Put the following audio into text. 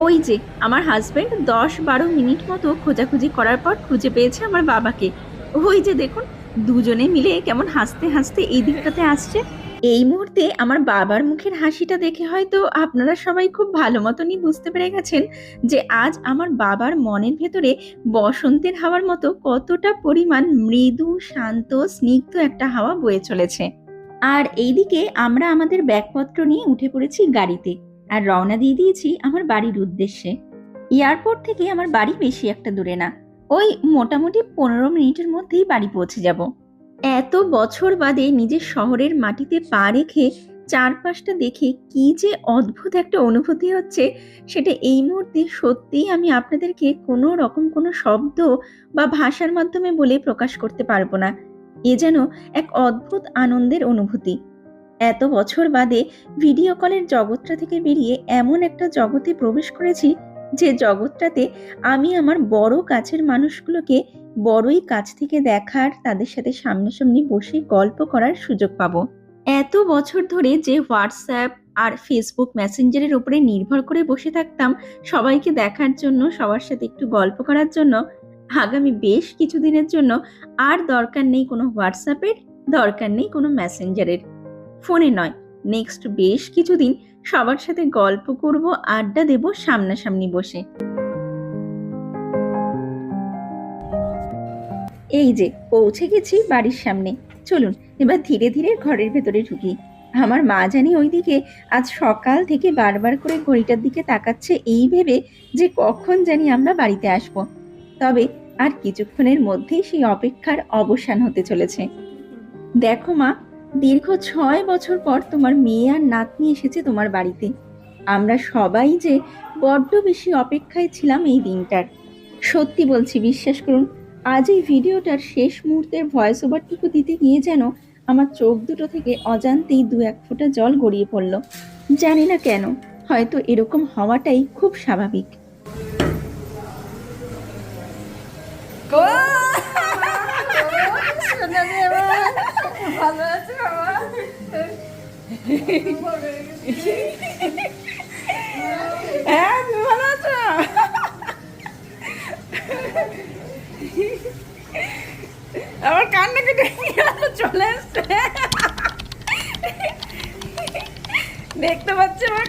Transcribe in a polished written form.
ওই যে আমার হাজবেন্ড 10-12 মিনিট মতো খোঁজাখুঁজি করার পর খুঁজে পেয়েছে আমার বাবাকে। ওই যে দেখুন, দুজনে মিলে কেমন হাসতে হাসতে এই দিকটাতে আসছে। এই মুহূর্তে আমার বাবার মুখের হাসিটা দেখে হয়তো আপনারা সবাই খুব ভালো মতনই বুঝতে পেরে গেছেন যে আজ আমার বাবার মনের ভেতরে বসন্তের হাওয়ার মতো কতটা পরিমাণ মৃদু, শান্ত, স্নিগ্ধ একটা হাওয়া বয়ে চলেছে। আর এইদিকে আমরা আমাদের ব্যাগপত্র নিয়ে উঠে পড়েছি গাড়িতে আর রওনা দিয়ে দিয়েছি আমার বাড়ির উদ্দেশ্যে। এয়ারপোর্ট থেকে আমার বাড়ি বেশি একটা দূরে না, ওই মোটামুটি 15 মিনিটের মধ্যেই বাড়ি পৌঁছে যাব। এত বছর বাদে নিজের শহরের মাটিতে পা রেখে চারপাশটা দেখে কি যে অদ্ভুত একটা অনুভূতি হচ্ছে, সেটা এই মুহূর্তে সত্যিই আমি আপনাদেরকে কোনো রকম কোনো শব্দ বা ভাষার মাধ্যমে বলে প্রকাশ করতে পারবো না। এ যেন এক অদ্ভুত আনন্দের অনুভূতি। এত বছর বাদে ভিডিও কলের জগৎটা থেকে বেরিয়ে এমন একটা জগতে প্রবেশ করেছি, যে জগৎটাতে আমি আমার বড় কাছের মানুষগুলোকে বড়ই কাছ থেকে দেখার, তাদের সাথে সামনাসামনি বসে গল্প করার সুযোগ পাবো। এত বছর ধরে যে হোয়াটসঅ্যাপ আর ফেসবুক মেসেঞ্জারের উপরে নির্ভর করে বসে থাকতাম সবাইকে দেখার জন্য, সবার সাথে একটু গল্প করার জন্য, আগামী বেশ কিছুদিনের জন্য আর দরকার নেই কোনো হোয়াটসঅ্যাপের, দরকার নেই কোনো মেসেঞ্জারের। ফোনে নয়, নেক্সট বেশ কিছুদিন সবার সাথে গল্প করব, আড্ডা দেব সামনাসামনি বসে। এই যে পৌঁছে গেছি বাড়ির সামনে। চলুন এবার ধীরে ধীরে ঘরের ভেতরে ঢুকি। আমার মা জানি ওইদিকে আজ সকাল থেকে বারবার করে ঘড়িটার দিকে তাকাচ্ছে, এই ভেবে যে কখন জানি আমরা বাড়িতে আসব। তবে আর কিছুক্ষণের মধ্যেই সেই অপেক্ষার অবসান হতে চলেছে। দেখো মা, দীর্ঘ 6 বছর পর তোমার মেয়ে আর নাতনি এসেছে তোমার বাড়িতে। আমরা সবাই যে বড্ড বেশি অপেক্ষায় ছিলাম এই দিনটার। সত্যি বলছি, বিশ্বাস করুন, আজ এই ভিডিওটার শেষ মুহূর্তের ভয়েস ওভারটুকু দিতে গিয়ে যেন আমার চোখ দুটো থেকে অজান্তেই 2-1 ফোঁটা জল গড়িয়ে পড়ল। জানি না কেন, হয়তো এরকম হওয়াটাই খুব স্বাভাবিক। ভালো আছে বাবা? হ্যাঁ, তুমি ভালো আছো? আমার কান্না কেটে চলে এসছে, দেখতে পাচ্ছি আমার